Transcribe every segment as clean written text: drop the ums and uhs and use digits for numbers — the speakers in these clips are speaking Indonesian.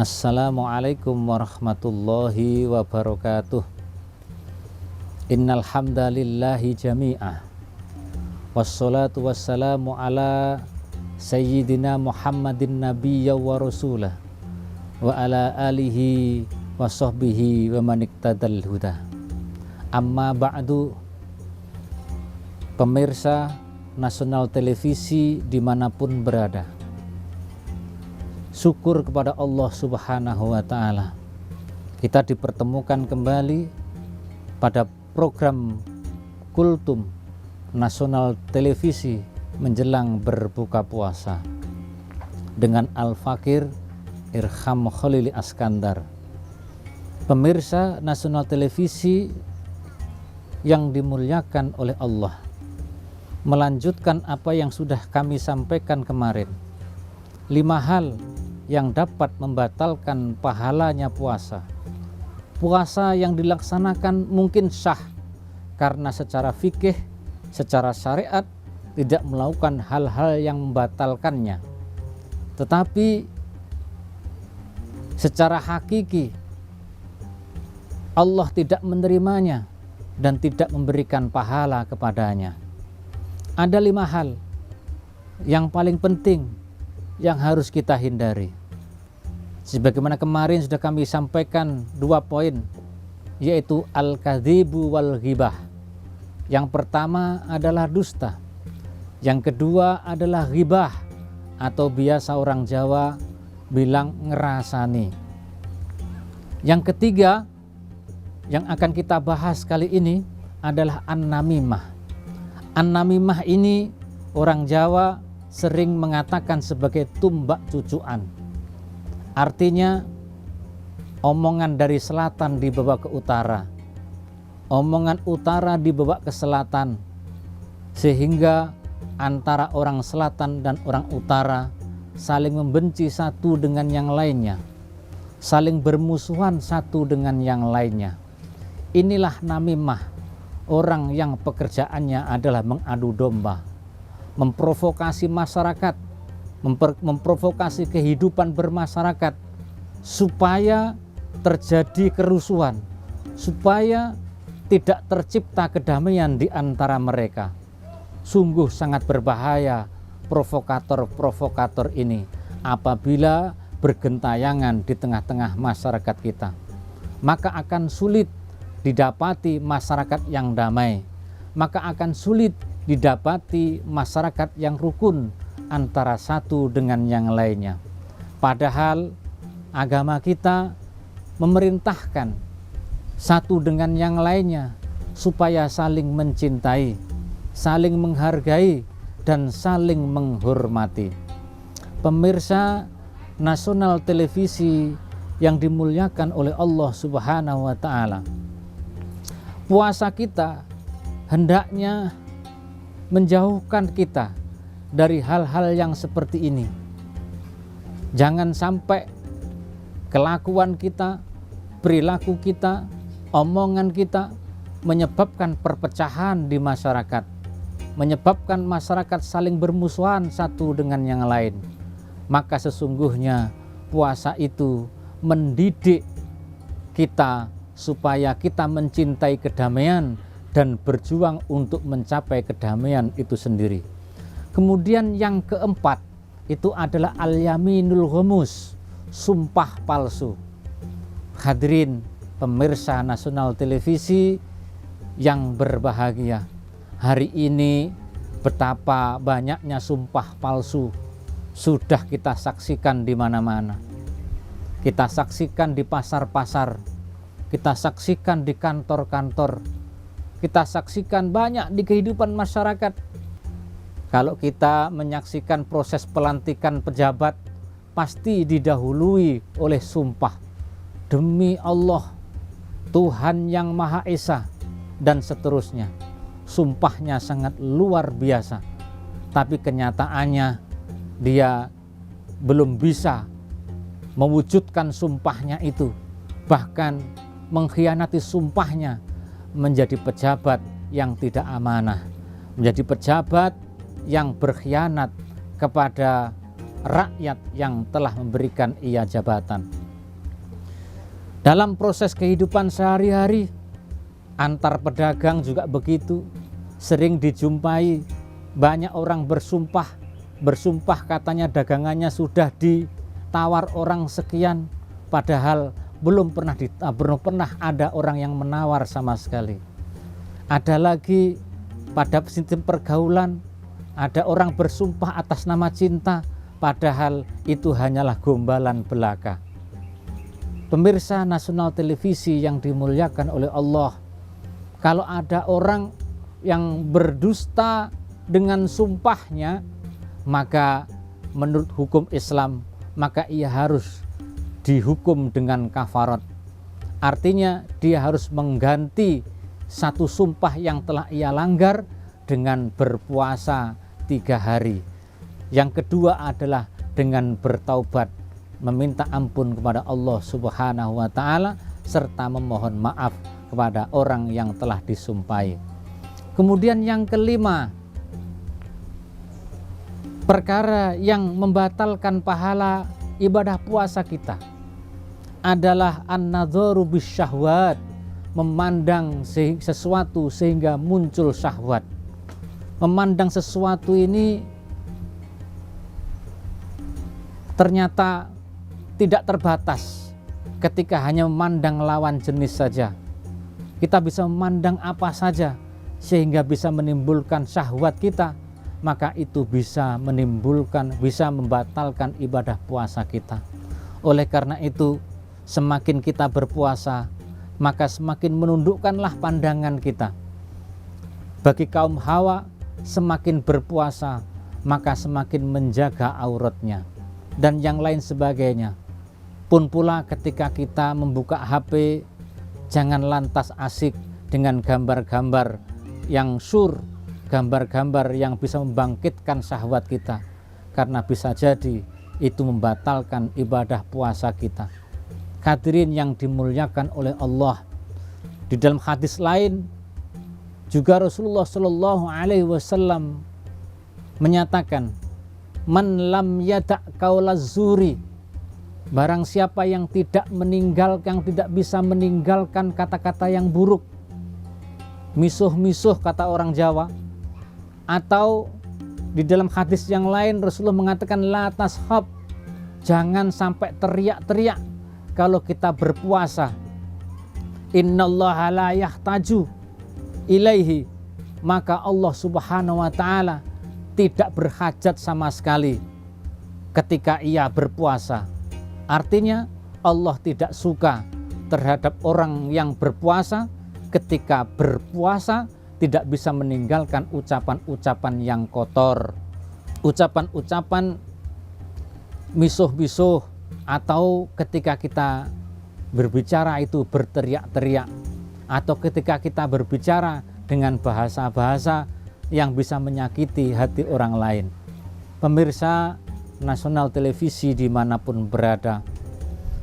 Assalamualaikum warahmatullahi wabarakatuh. Innal hamdalillahi jami'ah. Wassalatu wassalamu ala sayyidina Muhammadin nabiyya wa rasulah wa ala alihi wa sahbihi wa man iqtadal huda. Amma ba'du. Pemirsa Nasional Televisi dimanapun berada, syukur kepada Allah Subhanahu wa Ta'ala, kita dipertemukan kembali pada program Kultum Nasional Televisi menjelang berbuka puasa dengan Al-Fakir Irham Khalili Askandar. Pemirsa Nasional Televisi yang dimuliakan oleh Allah, melanjutkan apa yang sudah kami sampaikan kemarin. 5 hal yang dapat membatalkan pahalanya puasa. Puasa yang dilaksanakan mungkin sah karena secara fikih, secara syariat tidak melakukan hal-hal yang membatalkannya. Tetapi secara hakiki Allah tidak menerimanya dan tidak memberikan pahala kepadanya. Ada 5 hal yang paling penting yang harus kita hindari. Sebagaimana kemarin sudah kami sampaikan 2 poin, yaitu al-kadzibu wal ghibah. Yang pertama adalah dusta. Yang kedua adalah ghibah, atau biasa orang Jawa bilang ngerasani. Yang ketiga yang akan kita bahas kali ini adalah an-namimah. An-namimah ini orang Jawa sering mengatakan sebagai tumbak cucuan. Artinya omongan dari selatan dibawa ke utara, omongan utara dibawa ke selatan, sehingga antara orang selatan dan orang utara saling membenci satu dengan yang lainnya, saling bermusuhan satu dengan yang lainnya. Inilah namimah, orang yang pekerjaannya adalah mengadu domba, memprovokasi masyarakat, memprovokasi kehidupan bermasyarakat supaya terjadi kerusuhan, supaya tidak tercipta kedamaian di antara mereka. Sungguh sangat berbahaya provokator-provokator ini apabila bergentayangan di tengah-tengah masyarakat kita. Maka akan sulit didapati masyarakat yang damai, maka akan sulit didapati masyarakat yang rukun antara satu dengan yang lainnya. Padahal agama kita memerintahkan satu dengan yang lainnya supaya saling mencintai, saling menghargai, dan saling menghormati. Pemirsa Nasional Televisi yang dimuliakan oleh Allah Subhanahu wa Ta'ala, puasa kita hendaknya menjauhkan kita dari hal-hal yang seperti ini. Jangan sampai kelakuan kita, perilaku kita, omongan kita menyebabkan perpecahan di masyarakat, menyebabkan masyarakat saling bermusuhan satu dengan yang lain. Maka sesungguhnya puasa itu mendidik kita supaya kita mencintai kedamaian dan berjuang untuk mencapai kedamaian itu sendiri. Kemudian yang keempat itu adalah al-yaminul ghamus, sumpah palsu. Hadirin pemirsa Nasional Televisi yang berbahagia, hari ini betapa banyaknya sumpah palsu sudah kita saksikan di mana-mana. Kita saksikan di pasar-pasar, kita saksikan di kantor-kantor, kita saksikan banyak di kehidupan masyarakat. Kalau kita menyaksikan proses pelantikan pejabat, pasti didahului oleh sumpah. Demi Allah, Tuhan yang Maha Esa, dan seterusnya. Sumpahnya sangat luar biasa. Tapi kenyataannya dia belum bisa mewujudkan sumpahnya itu. Bahkan mengkhianati sumpahnya, menjadi pejabat yang tidak amanah, menjadi pejabat yang berkhianat kepada rakyat yang telah memberikan ia jabatan. Dalam proses kehidupan sehari-hari, antar pedagang juga begitu. Sering dijumpai banyak orang bersumpah katanya dagangannya sudah ditawar orang sekian, padahal belum pernah ada orang yang menawar sama sekali. Ada lagi pada sistem pergaulan, ada orang bersumpah atas nama cinta, padahal itu hanyalah gombalan belaka. Pemirsa Nasional Televisi yang dimuliakan oleh Allah, kalau ada orang yang berdusta dengan sumpahnya, maka menurut hukum Islam, maka ia harus dihukum dengan kafarat. Artinya dia harus mengganti satu sumpah yang telah ia langgar dengan berpuasa 3 hari. Yang kedua adalah dengan bertaubat, meminta ampun kepada Allah Subhanahu wa Ta'ala, serta memohon maaf kepada orang yang telah disumpahi. Kemudian yang kelima, perkara yang membatalkan pahala ibadah puasa kita adalah an-nadzaru bisyahwat, memandang sesuatu sehingga muncul syahwat. Memandang sesuatu ini ternyata tidak terbatas ketika hanya memandang lawan jenis saja. Kita bisa memandang apa saja sehingga bisa menimbulkan syahwat kita, maka itu bisa membatalkan ibadah puasa kita. Oleh karena itu, semakin kita berpuasa, maka semakin menundukkanlah pandangan kita. Bagi kaum Hawa, semakin berpuasa, maka semakin menjaga auratnya, dan yang lain sebagainya. Pun pula ketika kita membuka HP, jangan lantas asik dengan gambar-gambar yang gambar-gambar yang bisa membangkitkan syahwat kita, karena bisa jadi itu membatalkan ibadah puasa kita. Hadirin yang dimuliakan oleh Allah, di dalam hadis lain juga Rasulullah Shallallahu Alaihi Wasallam menyatakan, man lam yada' qaulaz zuri, barang siapa yang tidak bisa meninggalkan kata-kata yang buruk, misuh-misuh kata orang Jawa. Atau di dalam hadis yang lain Rasulullah mengatakan la tashab, jangan sampai teriak-teriak kalau kita berpuasa. Innallaha la yahtaju ilaihi, maka Allah Subhanahu wa Ta'ala tidak berhajat sama sekali ketika ia berpuasa. Artinya Allah tidak suka terhadap orang yang berpuasa ketika berpuasa tidak bisa meninggalkan ucapan-ucapan yang kotor, ucapan-ucapan misuh-misuh, atau ketika kita berbicara itu berteriak-teriak, atau ketika kita berbicara dengan bahasa-bahasa yang bisa menyakiti hati orang lain. Pemirsa Nasional Televisi dimanapun berada,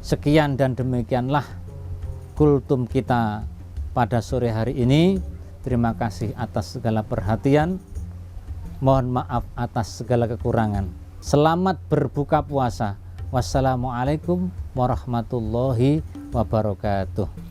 sekian dan demikianlah kultum kita pada sore hari ini. Terima kasih atas segala perhatian, mohon maaf atas segala kekurangan. Selamat berbuka puasa. Wassalamualaikum warahmatullahi wabarakatuh.